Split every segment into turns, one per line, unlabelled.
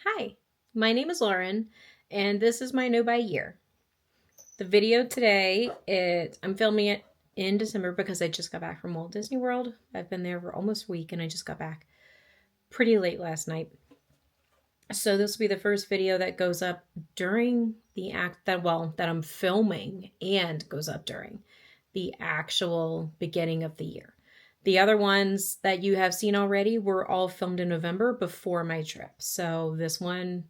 Hi, my name is Lauren, and this is my No Buy Year. The video today, I'm filming it in December because I just got back from Walt Disney World. I've been there for almost a week, and I just got back pretty late last night. So this will be the first video that goes up during the that I'm filming and goes up during the actual beginning of the year. The other ones that you have seen already were all filmed in November before my trip. So this one,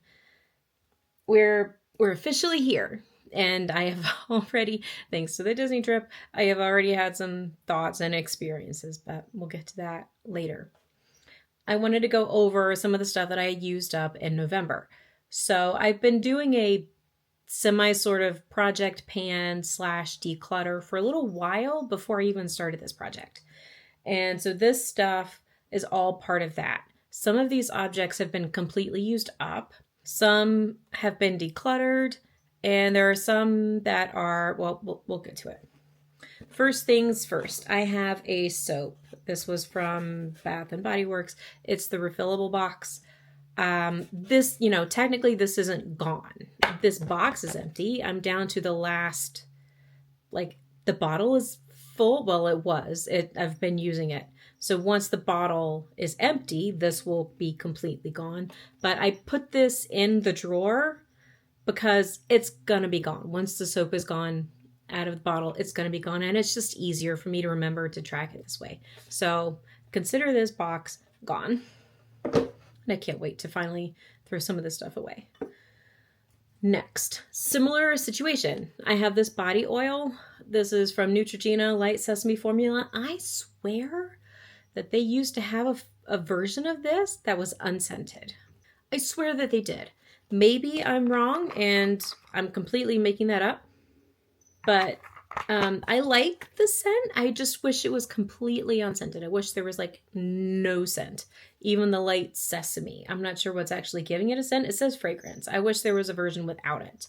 we're officially here, and I have already, thanks to the Disney trip, I have already had some thoughts and experiences, but we'll get to that later. I wanted to go over some of the stuff that I used up in November. So I've been doing a semi sort of project pan slash declutter for a little while before I even started this project. And so this stuff is all part of that. Some of these objects have been completely used up. Some have been decluttered, and there are some that are, well, we'll get to it. First things first, I have a soap. This was from Bath and Body Works. It's the refillable box. This, technically this isn't gone. This box is empty. I'm down to the last, the bottle is full. Well, it was. I've been using it. So once the bottle is empty, this will be completely gone. But I put this in the drawer because it's gonna be gone. Once the soap is gone out of the bottle, it's gonna be gone. And it's just easier for me to remember to track it this way. So consider this box gone. And I can't wait to finally throw some of this stuff away. Next, similar situation. I have this body oil. This is from Neutrogena Light Sesame Formula. I swear that they used to have a version of this that was unscented. I swear that they did. Maybe I'm wrong and I'm completely making that up. But I like the scent. I just wish it was completely unscented. I wish there was no scent. Even the light sesame. I'm not sure what's actually giving it a scent. It says fragrance. I wish there was a version without it.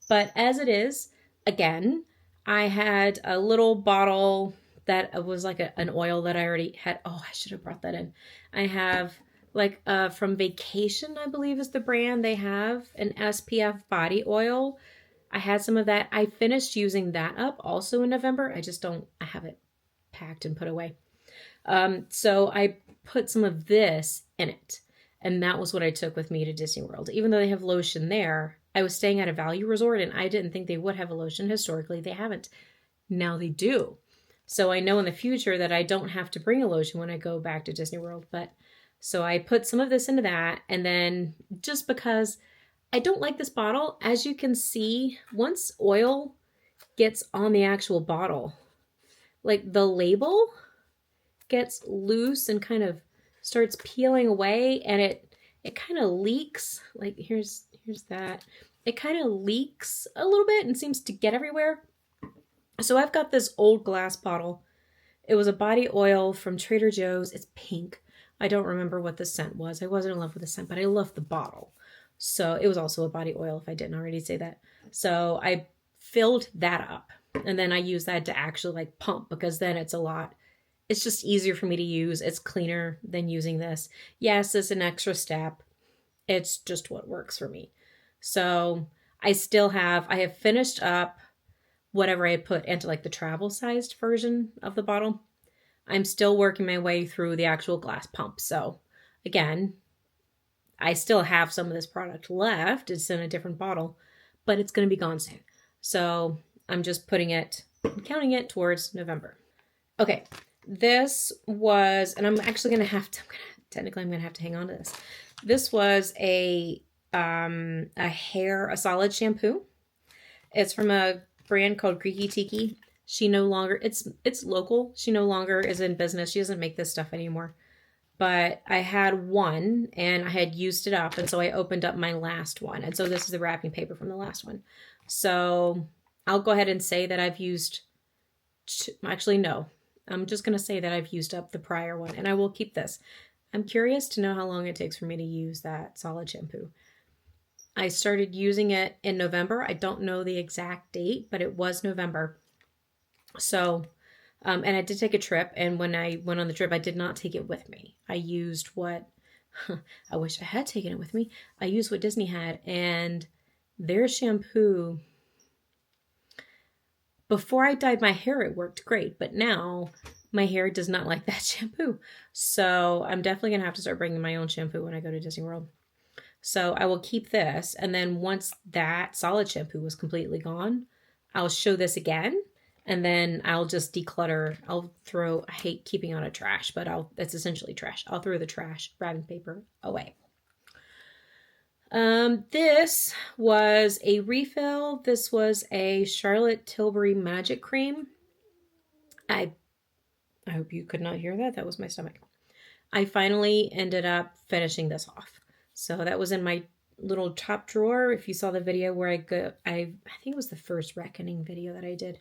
But as it is, again, I had a little bottle that was an oil that I already had. Oh, I should have brought that in. I have from Vacation, I believe is the brand. They have an SPF body oil. I had some of that. I finished using that up also in November. I have it packed and put away. So I put some of this in it. And that was what I took with me to Disney World. Even though they have lotion there, I was staying at a value resort and I didn't think they would have a lotion. Historically, they haven't. Now they do. So I know in the future that I don't have to bring a lotion when I go back to Disney World. So I put some of this into that. And then just because I don't like this bottle, as you can see, once oil gets on the actual bottle, the label gets loose and kind of starts peeling away, and it kind of leaks. Here's that. It kind of leaks a little bit and seems to get everywhere. So I've got this old glass bottle. It was a body oil from Trader Joe's. It's pink. I don't remember what the scent was. I wasn't in love with the scent, but I loved the bottle. So it was also a body oil, if I didn't already say that. So I filled that up, and then I used that to actually pump, because then it's just easier for me to use. It's cleaner than using this. Yes, it's an extra step. It's just what works for me. So I have finished up whatever I put into the travel sized version of the bottle. I'm still working my way through the actual glass pump. So again, I still have some of this product left. It's in a different bottle, but it's going to be gone soon. So I'm just counting it towards November. Okay. This was, and I'm actually going to have to, I'm going to have to hang on to this. This was a solid shampoo. It's from a brand called Creaky Tiki. She no longer, it's local. She no longer is in business. She doesn't make this stuff anymore. But I had one and I had used it up. And so I opened up my last one. And so this is the wrapping paper from the last one. So I'll go ahead and say that I've used, actually, no. I'm just going to say that I've used up the prior one, and I will keep this. I'm curious to know how long it takes for me to use that solid shampoo. I started using it in November. I don't know the exact date, but it was November. So, and I did take a trip, and when I went on the trip, I did not take it with me. I used what I wish I had taken it with me. I used what Disney had, and their shampoo, before I dyed my hair, it worked great, but now my hair does not like that shampoo. So I'm definitely going to have to start bringing my own shampoo when I go to Disney World. So I will keep this, and then once that solid shampoo was completely gone, I'll show this again, and then I'll just declutter. I hate keeping out of trash, but that's essentially trash. I'll throw the trash wrapping paper away. This was a refill. This was a Charlotte Tilbury Magic Cream. I hope you could not hear that. That was my stomach. I finally ended up finishing this off. So that was in my little top drawer. If you saw the video where I think it was the first Reckoning video that I did.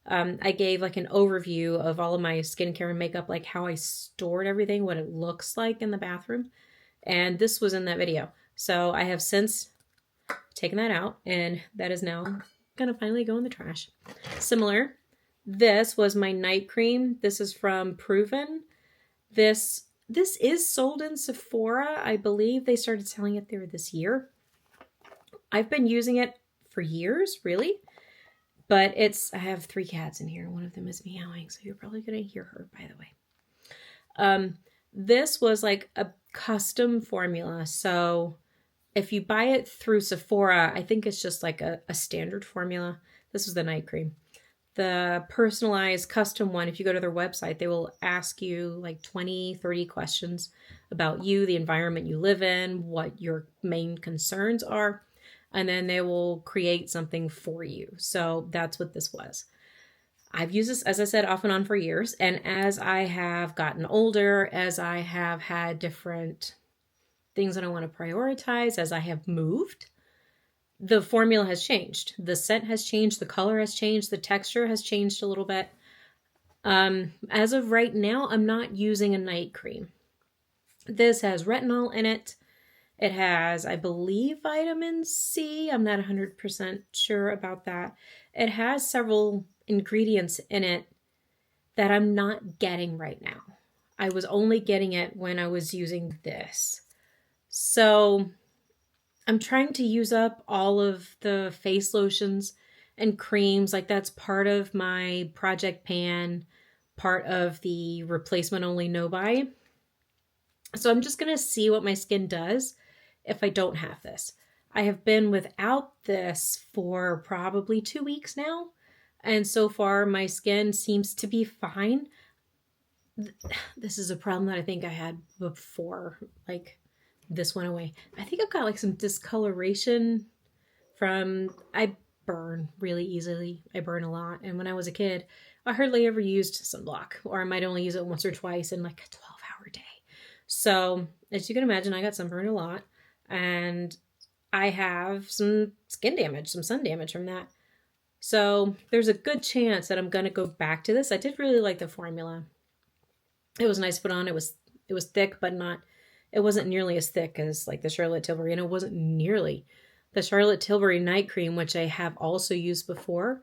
I gave like an overview of all of my skincare and makeup, like how I stored everything, what it looks like in the bathroom. And this was in that video. So I have since taken that out, and that is now gonna finally go in the trash. Similar, this was my night cream. This is from Proven. This is sold in Sephora. I believe they started selling it there this year. I've been using it for years, really. But I have 3 cats in here. One of them is meowing, so you're probably gonna hear her, by the way. This was like a custom formula. So if you buy it through Sephora, I think it's just like a standard formula. This was the night cream. The personalized custom one, if you go to their website, they will ask you like 20, 30 questions about you, the environment you live in, what your main concerns are, and then they will create something for you. So that's what this was. I've used this, as I said, off and on for years. And as I have gotten older, as I have had different things that I want to prioritize, as I have moved, the formula has changed. The scent has changed. The color has changed. The texture has changed a little bit. As of right now, I'm not using a night cream. This has retinol in it. It has, I believe, vitamin C. I'm not 100% sure about that. It has several ingredients in it that I'm not getting right now. I was only getting it when I was using this. So I'm trying to use up all of the face lotions and creams. Like that's part of my project pan, part of the replacement only no buy. So I'm just going to see what my skin does if I don't have this. I have been without this for probably 2 weeks now. And so far my skin seems to be fine. This is a problem that I think I had before, like this went away. I think I've got like some discoloration I burn really easily. I burn a lot. And when I was a kid, I hardly ever used sunblock, or I might only use it once or twice in like a 12-hour day. So as you can imagine, I got sunburned a lot, and I have some skin damage, some sun damage from that. So there's a good chance that I'm going to go back to this. I did really like the formula. It was nice to put on. It was thick, but it wasn't nearly as thick as like the Charlotte Tilbury, and it wasn't nearly the Charlotte Tilbury night cream, which I have also used before.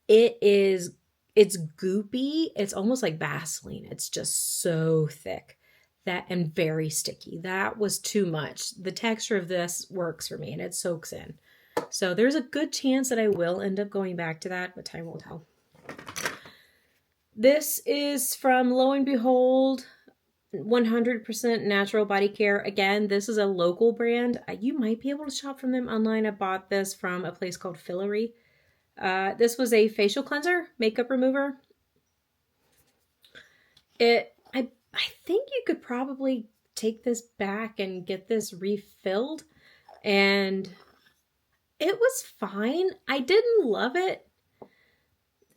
It's goopy. It's almost like Vaseline. It's just so thick and very sticky. That was too much. The texture of this works for me, and it soaks in. So there's a good chance that I will end up going back to that, but time will tell. This is from, lo and behold, 100% Natural Body Care. Again, this is a local brand. You might be able to shop from them online. I bought this from a place called Fillory. This was a facial cleanser, makeup remover. I think you could probably take this back and get this refilled, and it was fine. I didn't love it.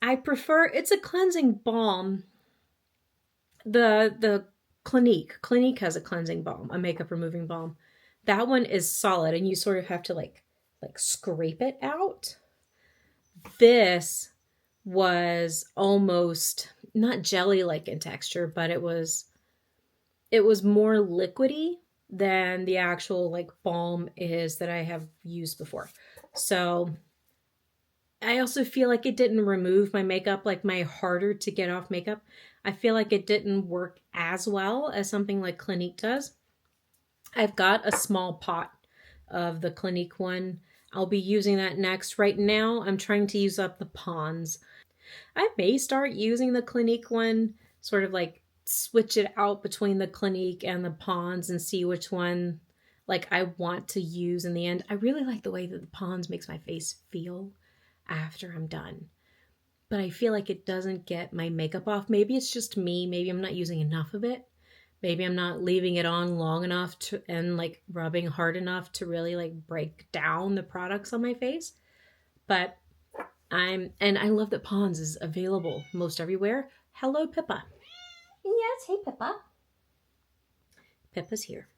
It's a cleansing balm. The Clinique has a cleansing balm, a makeup removing balm. That one is solid, and you sort of have to like scrape it out. This was almost not jelly-like in texture, but it was more liquidy than the actual like balm is that I have used before. So I also feel like it didn't remove my makeup, like my harder to get off makeup. I feel like it didn't work as well as something like Clinique does. I've got a small pot of the Clinique one. I'll be using that next. Right now, I'm trying to use up the Pond's. I may start using the Clinique one, sort of like switch it out between the Clinique and the Pond's and see which one like I want to use in the end. I really like the way that the Pond's makes my face feel after I'm done. But I feel like it doesn't get my makeup off. Maybe it's just me. Maybe I'm not using enough of it. Maybe I'm not leaving it on long enough to and like rubbing hard enough to really like break down the products on my face. But and I love that Pond's is available most everywhere. Hello, Pippa. Yes, hey, Pippa. Pippa's here.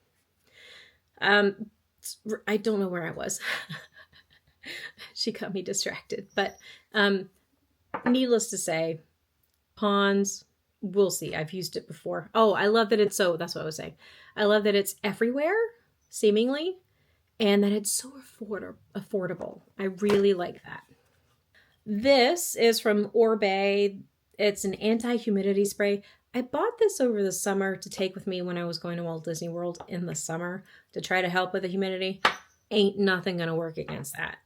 I don't know where I was. She got me distracted. But needless to say, Pond's, we'll see. I've used it before. Oh, I love that it's that's what I was saying. I love that it's everywhere, seemingly, and that it's so affordable. I really like that. This is from Orbe. It's an anti-humidity spray. I bought this over the summer to take with me when I was going to Walt Disney World in the summer to try to help with the humidity. Ain't nothing gonna work against that.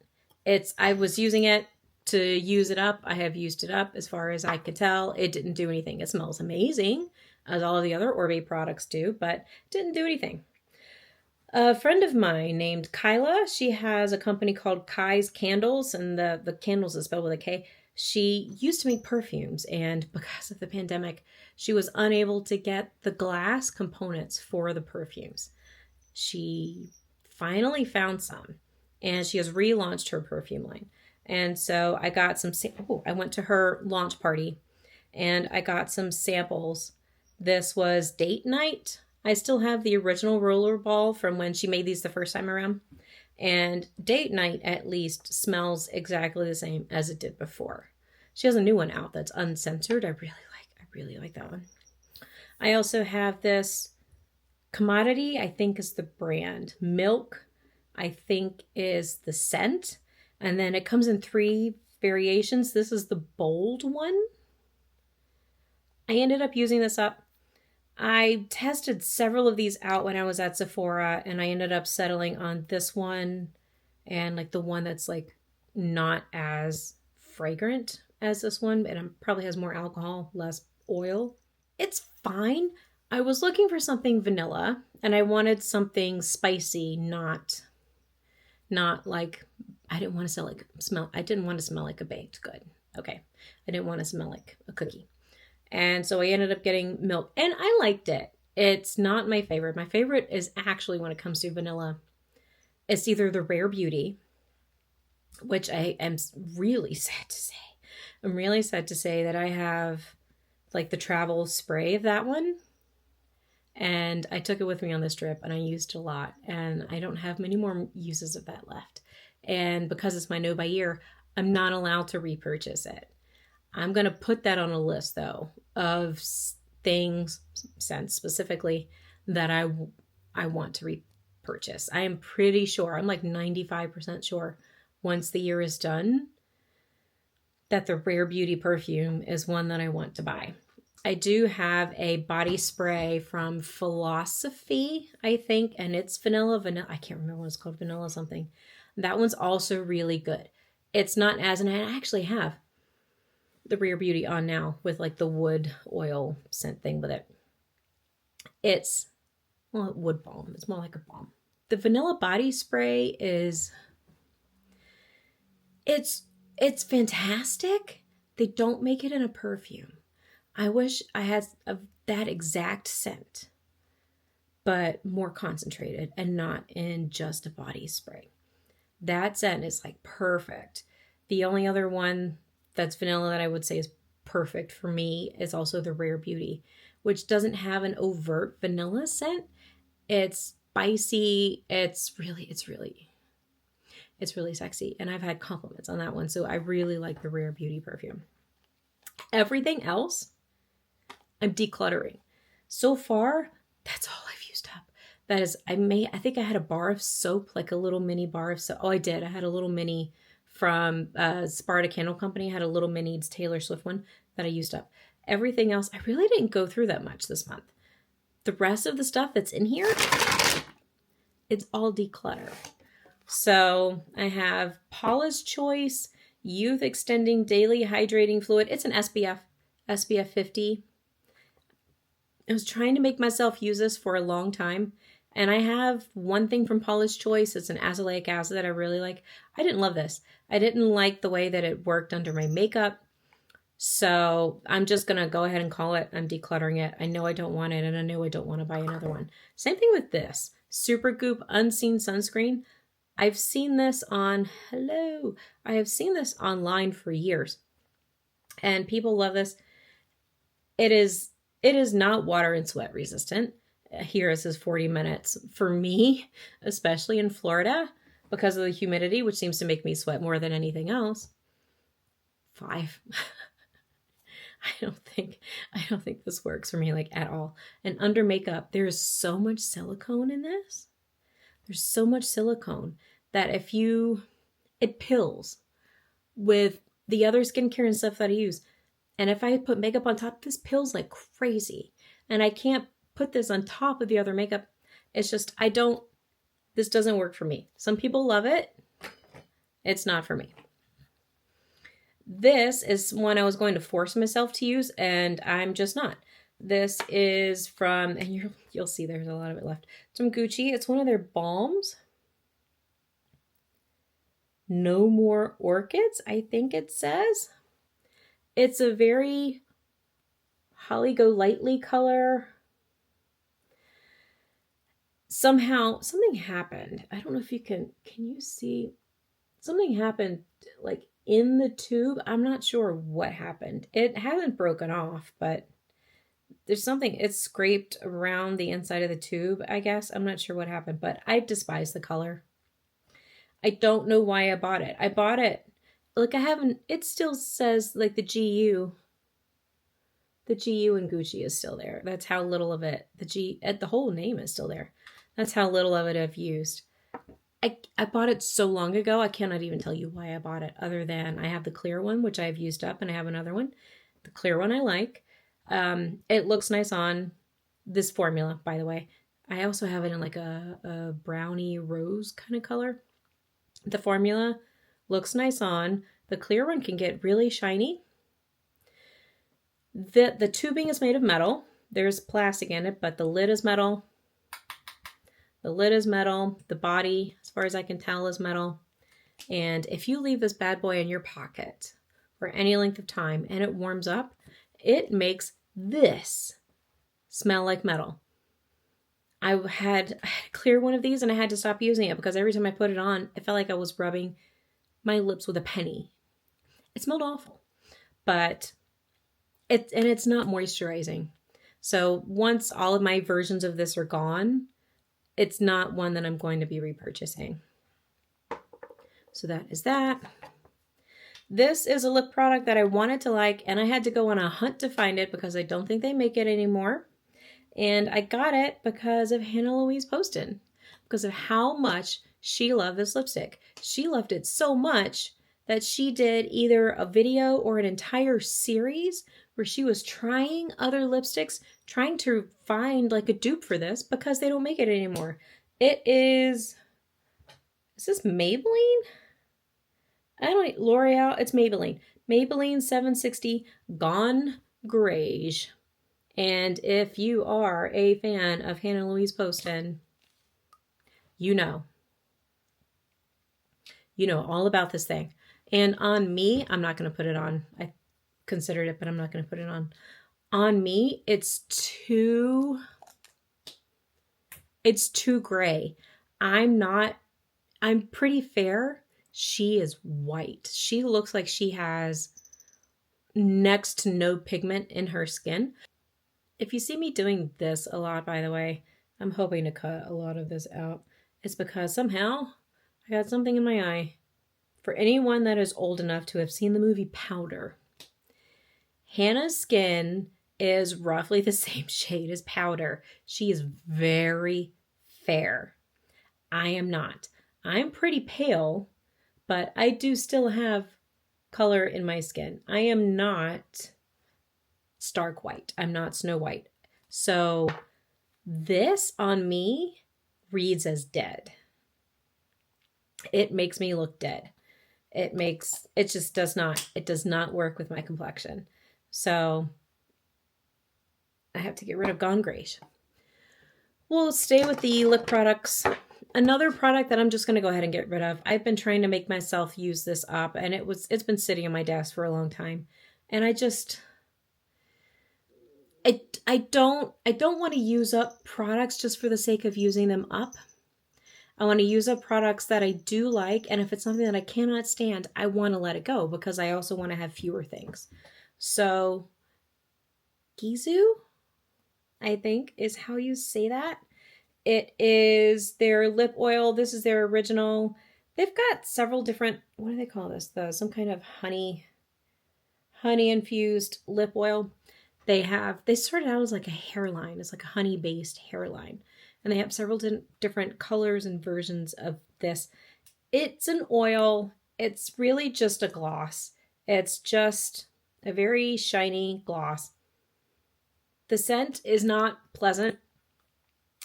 I was using it to use it up. I have used it up as far as I could tell. It didn't do anything. It smells amazing, as all of the other Orbe products do, but didn't do anything. A friend of mine named Kyla, she has a company called Kai's Candles, and the candles is spelled with a K. She used to make perfumes, and because of the pandemic, she was unable to get the glass components for the perfumes. She finally found some, and she has relaunched her perfume line. And so I got some, I went to her launch party, and I got some samples. This was date night. I still have the original roller ball from when she made these the first time around. And date night, at least, smells exactly the same as it did before. She has a new one out that's uncensored. I really like that one. I also have this Commodity, I think is the brand. Milk, I think is the scent. And then it comes in 3 variations. This is the bold one. I ended up using this up. I tested several of these out when I was at Sephora, and I ended up settling on this one and like the one that's like not as fragrant as this one, and it probably has more alcohol, less oil. It's fine. I was looking for something vanilla, and I wanted something spicy, not like, I didn't want to smell like a baked good. Okay. I didn't want to smell like a cookie. And so I ended up getting milk, and I liked it. It's not my favorite. My favorite is actually, when it comes to vanilla, it's either the Rare Beauty, which I am really sad to say. I'm really sad to say that I have like the travel spray of that one. And I took it with me on this trip, and I used it a lot, and I don't have many more uses of that left. And because it's my no buy year, I'm not allowed to repurchase it. I'm going to put that on a list, though, of things, scents specifically, that I want to repurchase. I am pretty sure, I'm like 95% sure, once the year is done, that the Rare Beauty perfume is one that I want to buy. I do have a body spray from Philosophy, I think, and it's vanilla. I can't remember what it's called, vanilla something. That one's also really good. It's not as, and I actually have the Rare Beauty on now with like the wood oil scent thing with it. It's, well, wood balm. It's more like a balm. The vanilla body spray is, it's fantastic. They don't make it in a perfume. I wish I had that exact scent, but more concentrated and not in just a body spray. That scent is like perfect. The only other one that's vanilla that I would say is perfect for me is also the Rare Beauty, which doesn't have an overt vanilla scent. It's spicy. It's really sexy. And I've had compliments on that one. So I really like the Rare Beauty perfume. Everything else, I'm decluttering. So far, that's all I've used up. That is, I think I had a bar of soap, like a little mini bar of soap. Oh, I did. I had a little mini from Sparta Candle Company. I had a little mini Taylor Swift one that I used up. Everything else, I really didn't go through that much this month. The rest of the stuff that's in here, it's all declutter. So I have Paula's Choice Youth Extending Daily Hydrating Fluid. It's an SPF 50. I was trying to make myself use this for a long time. And I have one thing from Paula's Choice. It's an azelaic acid that I really like. I didn't love this. I didn't like the way that it worked under my makeup. So I'm just going to go ahead and call it. I'm decluttering it. I know I don't want it, and I know I don't want to buy another one. Same thing with this. Supergoop Unseen Sunscreen. I've seen this on, I have seen this online for years. And people love this. It is not water and sweat resistant. Here it says 40 minutes. For me, especially in Florida, because of the humidity, which seems to make me sweat more than anything else, 5. I don't think this works for me like at all. And under makeup, there is so much silicone in this. There's so much silicone that it pills with the other skincare and stuff that I use. And if I put makeup on top, this pills like crazy. And I can't put this on top of the other makeup. It's just, this doesn't work for me. Some people love it. It's not for me. This is one I was going to force myself to use, and I'm just not. This is from, and you'll see there's a lot of it left. It's from Gucci. It's one of their balms. No More Orchids, I think it says. It's a very Holly Golightly color. Somehow, something happened. I don't know if can you see? Something happened like in the tube. I'm not sure what happened. It hasn't broken off, but there's something, it's scraped around the inside of the tube, I guess. I'm not sure what happened, but I despise the color. I don't know why I bought it. I bought it, like it still says like the GU in Gucci is still there. That's how little of it, the whole name is still there. That's how little of it I've used. I bought it so long ago, I cannot even tell you why I bought it, other than I have the clear one, which I've used up, and I have another one. The clear one I like. It looks nice on this formula, by the way. I also have it in like a brownie rose kind of color. The formula looks nice on. The clear one can get really shiny. The tubing is made of metal. There's plastic in it, but the lid is metal. The lid is metal. The body, as far as I can tell, is metal. And if you leave this bad boy in your pocket for any length of time and it warms up, it makes this smell like metal. I had a clear one of these and I had to stop using it because every time I put it on, it felt like I was rubbing my lips with a penny. It smelled awful, but it's not moisturizing. So once all of my versions of this are gone, it's not one that I'm going to be repurchasing. So that is that. This is a lip product that I wanted to like, and I had to go on a hunt to find it because I don't think they make it anymore. And I got it because of Hannah Louise Poston, because of how much she loved this lipstick. She loved it so much that she did either a video or an entire series where she was trying other lipsticks, trying to find like a dupe for this because they don't make it anymore. Is this Maybelline? L'Oreal, it's Maybelline. Maybelline 760 Gone Greige. And if you are a fan of Hannah Louise Poston, you know all about this thing. And on me, I'm not going to put it on. I considered it, but I'm not going to put it on. On me, it's too gray. I'm pretty fair. She is white. She looks like she has next to no pigment in her skin. If you see me doing this a lot, by the way, I'm hoping to cut a lot of this out. It's because somehow I got something in my eye. For anyone that is old enough to have seen the movie Powder, Hannah's skin is roughly the same shade as Powder. She is very fair. I am not. I'm pretty pale, but I do still have color in my skin. I am not stark white. I'm not Snow White. So this on me reads as dead. It makes me look dead. It just does not work with my complexion. So I have to get rid of Gone Greige. We'll stay with the lip products. Another product that I'm just going to go ahead and get rid of. I've been trying to make myself use this up, and it's been sitting on my desk for a long time. And I don't want to use up products just for the sake of using them up. I want to use up products that I do like, and if it's something that I cannot stand, I want to let it go because I also want to have fewer things. So, Gizu, I think, is how you say that. It is their lip oil. This is their original. They've got several different, what do they call this? Some kind of honey infused lip oil. They started out as like a hairline. It's like a honey based hairline. And they have several different colors and versions of this. It's an oil. It's really just a gloss. It's just a very shiny gloss. The scent is not pleasant.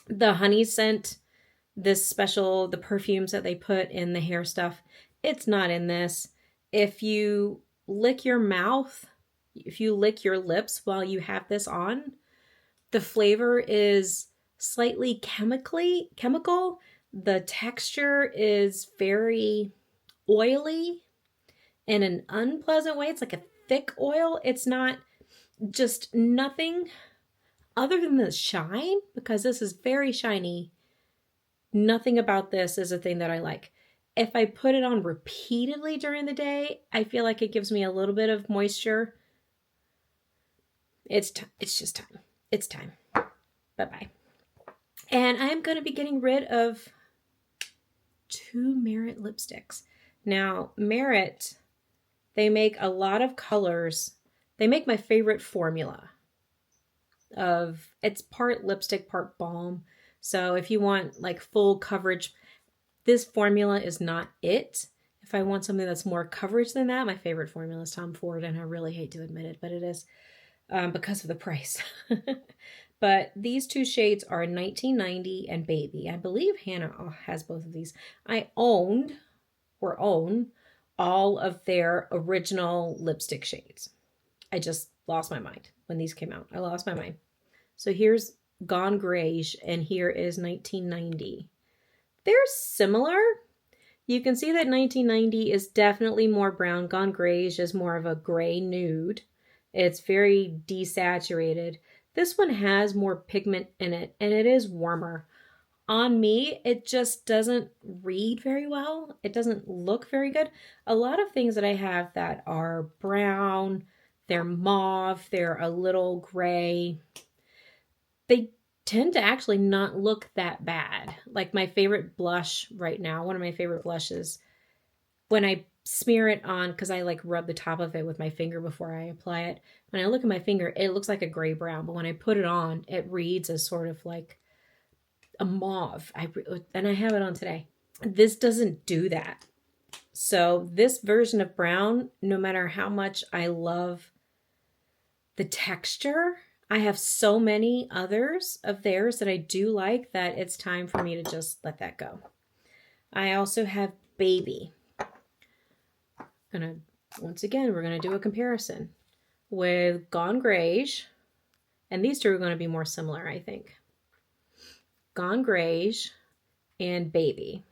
The honey scent, the perfumes that they put in the hair stuff, it's not in this. If you lick your lips while you have this on, the flavor is slightly chemical. The texture is very oily in an unpleasant way. It's like a thick oil. It's not just nothing other than the shine, because this is very shiny. Nothing about this is a thing that I like. If I put it on repeatedly during the day, I feel like it gives me a little bit of moisture. It's just time. It's time. Bye-bye. And I am going to be getting rid of 2 Merit lipsticks. Now, Merit, they make a lot of colors. They make my favorite formula it's part lipstick, part balm. So if you want like full coverage, this formula is not it. If I want something that's more coverage than that, my favorite formula is Tom Ford, and I really hate to admit it, but it is because of the price. But these 2 shades are 1990 and Baby. I believe Hannah has both of these. I own all of their original lipstick shades. I just lost my mind when these came out. I lost my mind. So here's Gone Greige, and here is 1990. They're similar. You can see that 1990 is definitely more brown. Gone Greige is more of a gray nude. It's very desaturated. This one has more pigment in it, and it is warmer. On me, it just doesn't read very well. It doesn't look very good. A lot of things that I have that are brown, they're mauve, they're a little gray, they tend to actually not look that bad. Like my favorite blush right now, one of my favorite blushes, when I smear it on, because I like rub the top of it with my finger before I apply it. When I look at my finger, it looks like a gray brown, but when I put it on, it reads as sort of like a mauve. And I have it on today. This doesn't do that. So this version of brown, no matter how much I love the texture, I have so many others of theirs that I do like that it's time for me to just let that go. I also have Baby. Once again, we're going to do a comparison with Gone Greige, and these 2 are going to be more similar, I think. Gone Greige and Baby.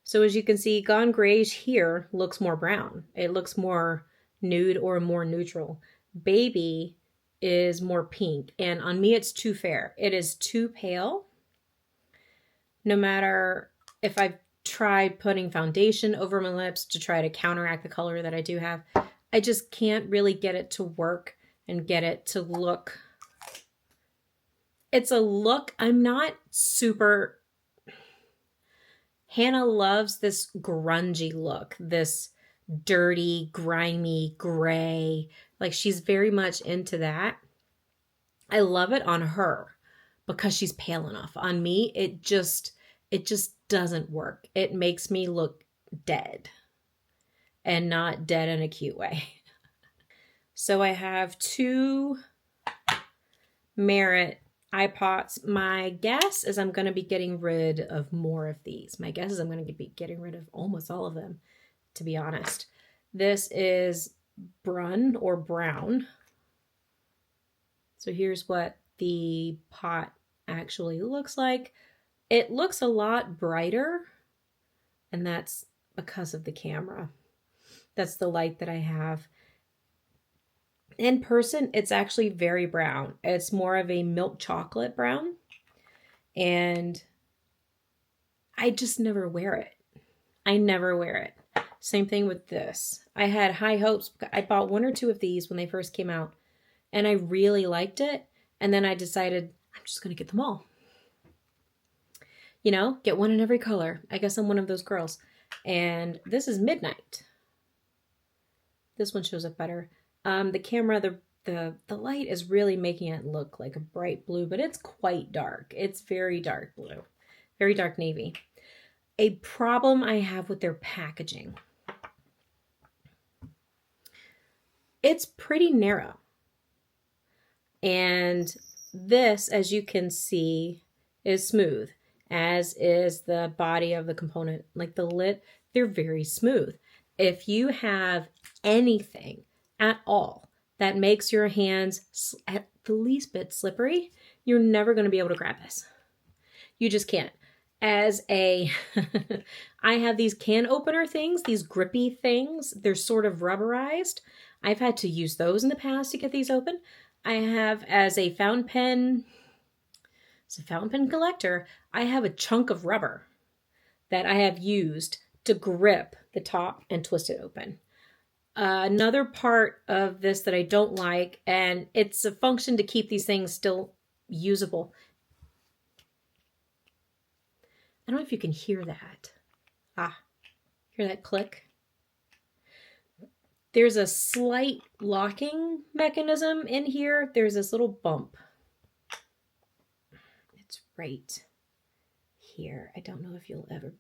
So as you can see, Gone Greige here looks more brown. It looks more nude or more neutral. Baby is more pink, and on me it's too fair. It is too pale. No matter if I've tried putting foundation over my lips to try to counteract the color that I do have, I just can't really get it to work and get it to look. It's a look. I'm not super. Hannah loves this grungy look, this dirty, grimy, gray. Like she's very much into that. I love it on her because she's pale enough. On me, it just doesn't work. It makes me look dead, and not dead in a cute way. So I have 2 Merit eye pots. My guess is I'm going to be getting rid of more of these. My guess is I'm going to be getting rid of almost all of them, to be honest. This is brun or brown. So here's what the pot actually looks like. It looks a lot brighter, and that's because of the camera. That's the light that I have. In person, it's actually very brown. It's more of a milk chocolate brown, and I just never wear it. I never wear it. Same thing with this. I had high hopes. I bought 1 or 2 of these when they first came out, and I really liked it. And then I decided I'm just going to get them all. You know, get one in every color. I guess I'm one of those girls. And this is Midnight. This one shows up better. The camera, the light is really making it look like a bright blue, but it's quite dark. It's very dark blue, very dark navy. A problem I have with their packaging. It's pretty narrow. And this, as you can see, is smooth, as is the body of the component. Like the lid, they're very smooth. If you have anything at all that makes your hands at the least bit slippery, you're never going to be able to grab this. You just can't. As a, I have these can opener things, these grippy things. They're sort of rubberized. I've had to use those in the past to get these open. I have, as a fountain pen collector, I have a chunk of rubber that I have used to grip the top and twist it open. Another part of this that I don't like, and it's a function to keep these things still usable. I don't know if you can hear that. Hear that click? There's a slight locking mechanism in here. There's this little bump. It's right here. I don't know if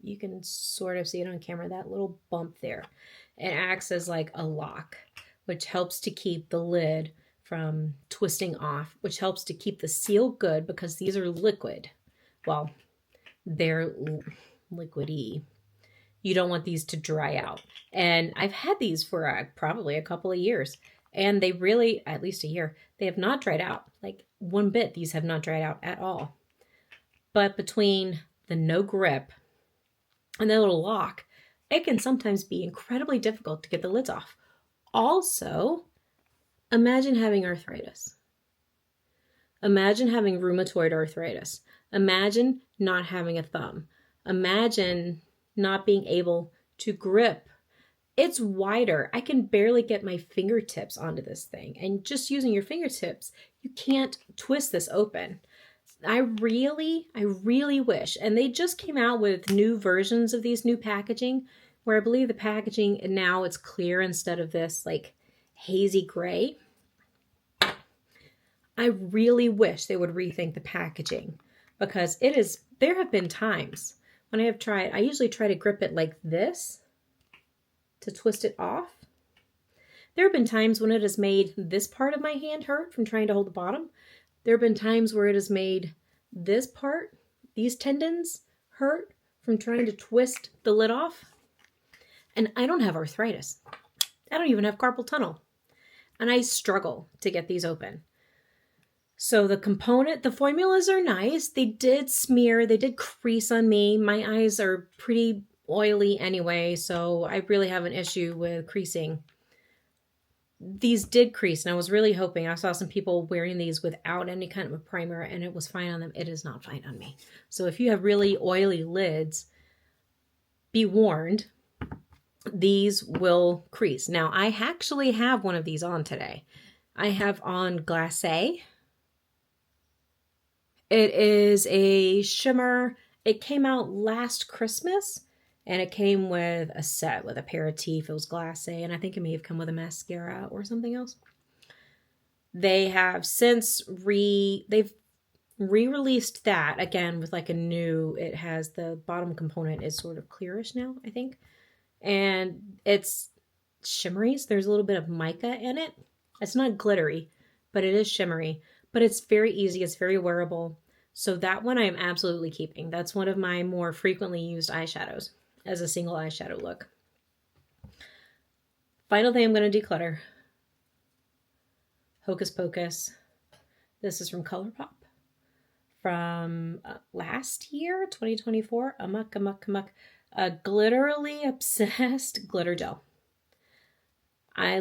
you can sort of see it on camera, that little bump there. It acts as like a lock, which helps to keep the lid from twisting off, which helps to keep the seal good because these are liquid. Well, they're liquidy. You don't want these to dry out. And I've had these for probably a couple of years, and they really, at least a year, they have not dried out. Like one bit, these have not dried out at all. But between the no grip and the little lock, it can sometimes be incredibly difficult to get the lids off. Also, imagine having arthritis. Imagine having rheumatoid arthritis. Imagine not having a thumb. Imagine not being able to grip. It's wider. I can barely get my fingertips onto this thing. And just using your fingertips, you can't twist this open. I really wish, and they just came out with new versions of these new packaging, where I believe the packaging now it's clear instead of this like hazy gray. I really wish they would rethink the packaging, because there have been times when I usually try to grip it like this to twist it off. There have been times when it has made this part of my hand hurt from trying to hold the bottom. There have been times where it has made this part, these tendons, hurt from trying to twist the lid off. And I don't have arthritis. I don't even have carpal tunnel. And I struggle to get these open. So the formulas are nice. They did smear, they did crease on me. My eyes are pretty oily anyway, so I really have an issue with creasing. These did crease, and I was really hoping. I saw some people wearing these without any kind of a primer, and it was fine on them. It is not fine on me. So if you have really oily lids, be warned, these will crease. Now, I actually have one of these on today. I have on Glacé. It is a shimmer. It came out last Christmas. And it came with a set with a pair of teeth. It was glacé, and I think it may have come with a mascara or something else. They have since they've re-released that again with like a new, it has the bottom component is sort of clearish now, I think. And it's shimmery, so there's a little bit of mica in it. It's not glittery, but it is shimmery. but it's very easy. It's very wearable. So that one I'm absolutely keeping. That's one of my more frequently used eyeshadows as a single eyeshadow look. Final thing I'm going to declutter. Hocus Pocus. This is from ColourPop. From last year, 2024. Amok. Glitterly Obsessed Glitter Gel. I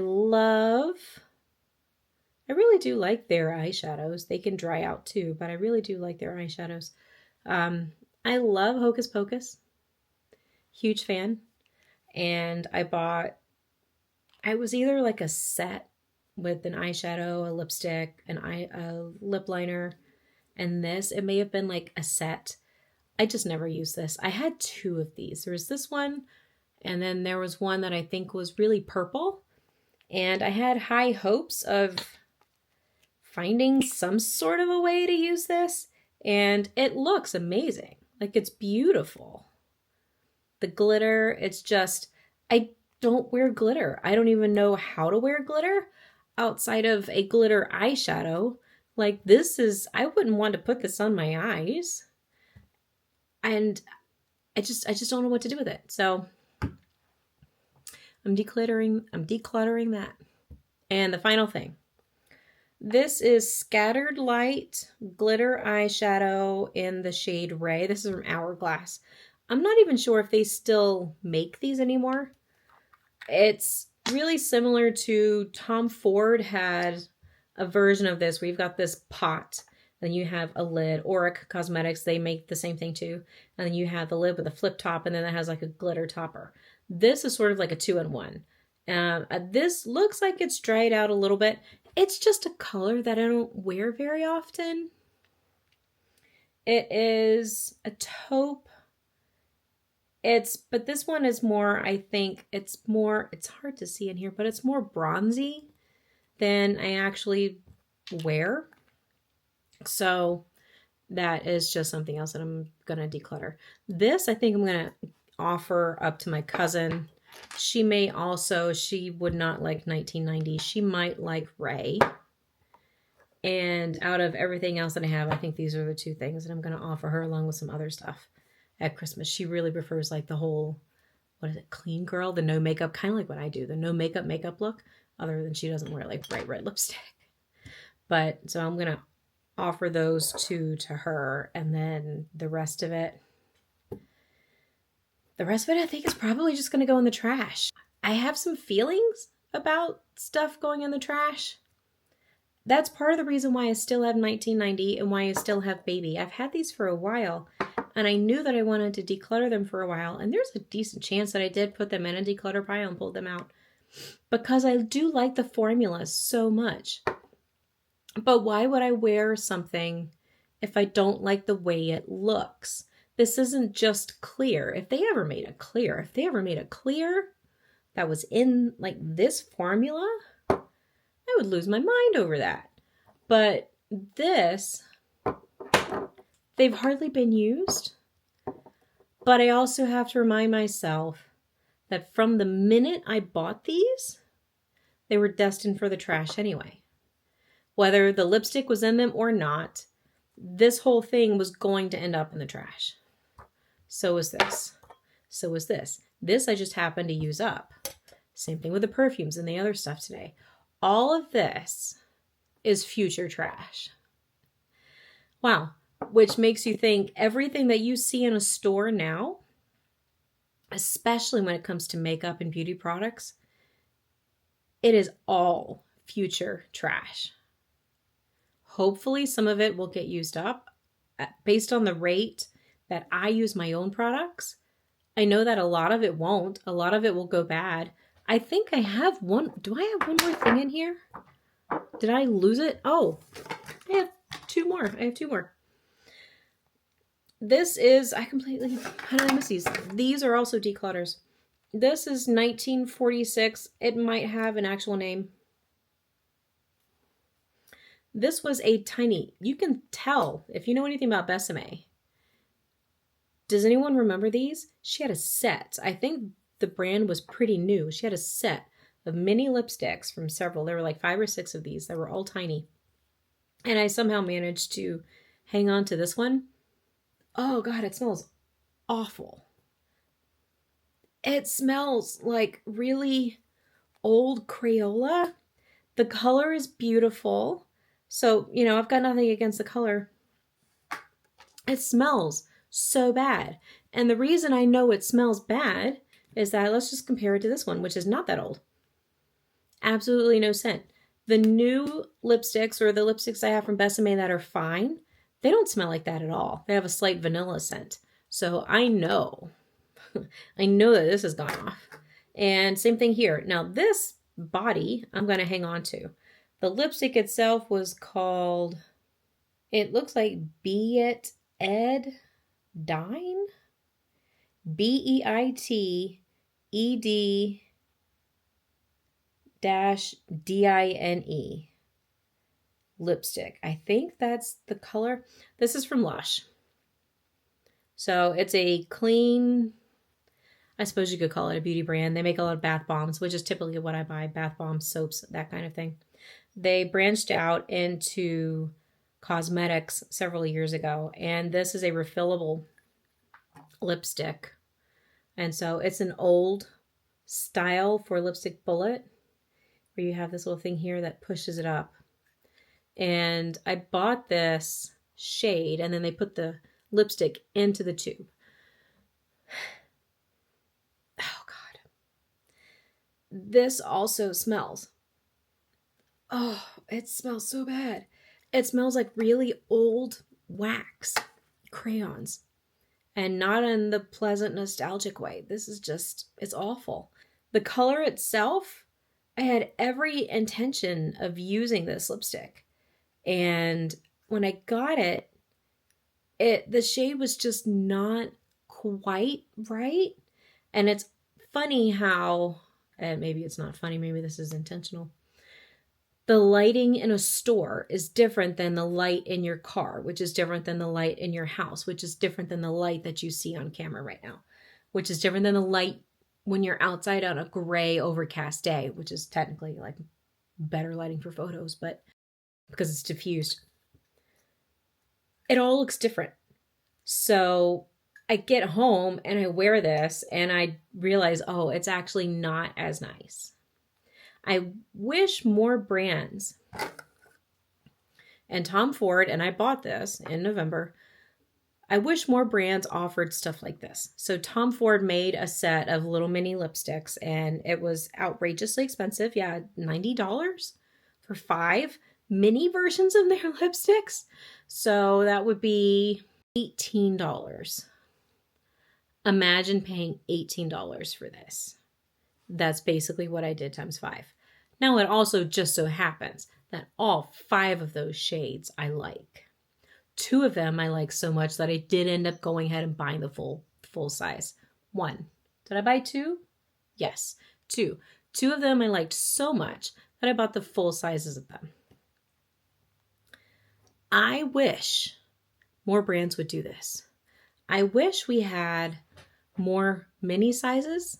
really do like their eyeshadows. They can dry out too, but I really do like their eyeshadows. I love Hocus Pocus. Huge fan. And I was either like a set with an eyeshadow, a lipstick, a lip liner, and this. It may have been like a set. I just never used this. I had 2 of these. There was this one, and then there was one that I think was really purple. And I had high hopes of finding some sort of a way to use this, and it looks amazing. Like, it's beautiful. The glitter, it's just, I don't wear glitter. I don't even know how to wear glitter outside of a glitter eyeshadow. Like, I wouldn't want to put this on my eyes. And I just don't know what to do with it. So I'm decluttering that. And the final thing. This is Scattered Light Glitter Eyeshadow in the shade Ray. This is from Hourglass. I'm not even sure if they still make these anymore. It's really similar to Tom Ford had a version of this where you've got this pot, then you have a lid. Auric Cosmetics, they make the same thing too. And then you have the lid with a flip top, and then it has like a glitter topper. This is sort of like a 2-in-1. This looks like it's dried out a little bit. It's just a color that I don't wear very often. It is a taupe. But this one is more, I think, it's hard to see in here, but it's more bronzy than I actually wear. So that is just something else that I'm going to declutter. This, I think I'm going to offer up to my cousin. She would not like 1990. She might like Ray. And out of everything else that I have, I think these are the 2 things that I'm going to offer her along with some other stuff at Christmas. She really prefers like the whole, clean girl, the no makeup, kind of like what I do, the no makeup look, other than she doesn't wear like bright red lipstick. But so I'm going to offer those 2 to her, and then the rest of it I think is probably just going to go in the trash. I have some feelings about stuff going in the trash. That's part of the reason why I still have 1990 and why I still have Baby. I've had these for a while, and I knew that I wanted to declutter them for a while, and there's a decent chance that I did put them in a declutter pile and pulled them out because I do like the formula so much. But why would I wear something if I don't like the way it looks? This isn't just clear. If they ever made a clear that was in like this formula, I would lose my mind over that. But this, they've hardly been used. But I also have to remind myself that from the minute I bought these, they were destined for the trash anyway. Whether the lipstick was in them or not, this whole thing was going to end up in the trash. So was this. So was this. This I just happened to use up. Same thing with the perfumes and the other stuff today. All of this is future trash. Wow. Which makes you think everything that you see in a store now, especially when it comes to makeup and beauty products, it is all future trash. Hopefully some of it will get used up. Based on the rate that I use my own products, I know that a lot of it won't. A lot of it will go bad. I think I have one. Do I have one more thing in here? Did I lose it? Oh, I have 2 more. This is, how did I miss these? These are also declutters. This is 1946. It might have an actual name. This was a tiny, you can tell if you know anything about Besame. Does anyone remember these? She had a set. I think the brand was pretty new. She had a set of mini lipsticks from several. There were like 5 or 6 of these that were all tiny. And I somehow managed to hang on to this one. Oh God, it smells awful. It smells like really old Crayola. The color is beautiful. So, I've got nothing against the color. It smells so bad. And the reason I know it smells bad is that let's just compare it to this one, which is not that old. Absolutely no scent. The new lipsticks or the lipsticks I have from Besame that are fine, they don't smell like that at all. They have a slight vanilla scent. So I know that this has gone off. And same thing here. Now this body, I'm going to hang on to. The lipstick itself was called, it looks like Be It Ed Dine? BEITED -DINE lipstick. I think that's the color. This is from Lush. So it's a clean, I suppose you could call it a beauty brand. They make a lot of bath bombs, which is typically what I buy, bath bombs, soaps, that kind of thing. They branched out into cosmetics several years ago, and this is a refillable lipstick. And so it's an old style for lipstick bullet, where you have this little thing here that pushes it up. And I bought this shade, and then they put the lipstick into the tube. Oh God. This also smells. Oh, it smells so bad. It smells like really old wax crayons, and not in the pleasant nostalgic way. This is just, it's awful. The color itself, I had every intention of using this lipstick. And when I got it, the shade was just not quite right. And it's funny how, maybe it's not funny, maybe this is intentional. The lighting in a store is different than the light in your car, which is different than the light in your house, which is different than the light that you see on camera right now, which is different than the light when you're outside on a gray overcast day, which is technically like better lighting for photos, but because it's diffused, it all looks different. So I get home and I wear this and I realize, oh, it's actually not as nice. I wish more brands, and Tom Ford, and I bought this in November, I wish more brands offered stuff like this. So Tom Ford made a set of little mini lipsticks, and it was outrageously expensive. Yeah, $90 for 5 mini versions of their lipsticks. So that would be $18. Imagine paying $18 for this. That's basically what I did times 5. Now, it also just so happens that all 5 of those shades I like. 2 of them I like so much that I did end up going ahead and buying the full size. 1. Did I buy 2? Yes, 2. 2 of them I liked so much that I bought the full sizes of them. I wish more brands would do this. I wish we had more mini sizes.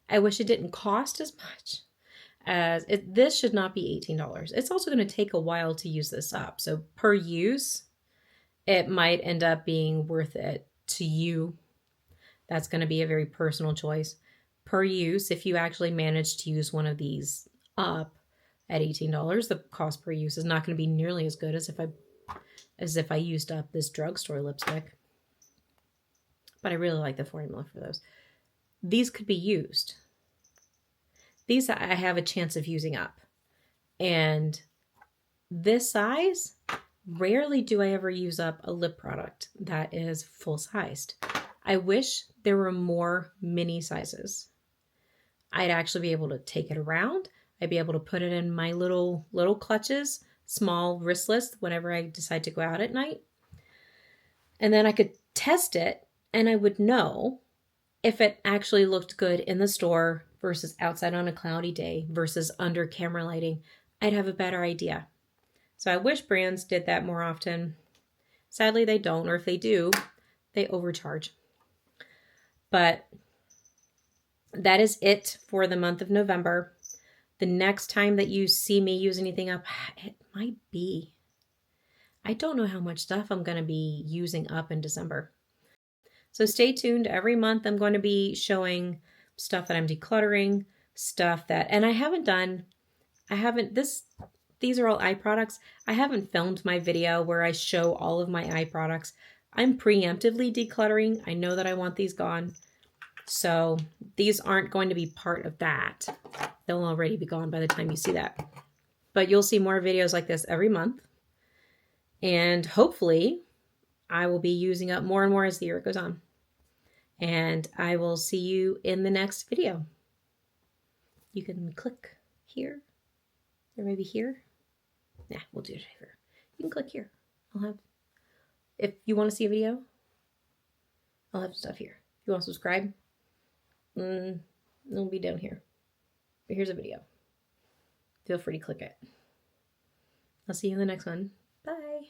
I wish it didn't cost as much. This should not be $18. It's also going to take a while to use this up. So per use, it might end up being worth it to you. That's going to be a very personal choice. Per use, if you actually manage to use one of these up at $18, the cost per use is not going to be nearly as good as if I used up this drugstore lipstick. But I really like the formula for those. These could be used. These I have a chance of using up. And this size, rarely do I ever use up a lip product that is full-sized. I wish there were more mini sizes. I'd actually be able to take it around. I'd be able to put it in my little clutches, small wristlets, whenever I decide to go out at night. And then I could test it, and I would know if it actually looked good in the store versus outside on a cloudy day versus under camera lighting. I'd have a better idea. So I wish brands did that more often. Sadly, they don't, or if they do, they overcharge. But that is it for the month of November. The next time that you see me use anything up, it might be I don't know how much stuff I'm going to be using up in December. So stay tuned. Every month I'm going to be showing stuff that I'm decluttering, stuff that, and these are all eye products. I haven't filmed my video where I show all of my eye products. I'm preemptively decluttering. I know that I want these gone. So these aren't going to be part of that. They'll already be gone by the time you see that. But you'll see more videos like this every month. And hopefully I will be using up more and more as the year goes on. And I will see you in the next video. You can click here, or maybe here. Nah, we'll do it here. You can click here. If you want to see a video, I'll have stuff here. If you want to subscribe, it'll be down here. But here's a video. Feel free to click it. I'll see you in the next one. Bye.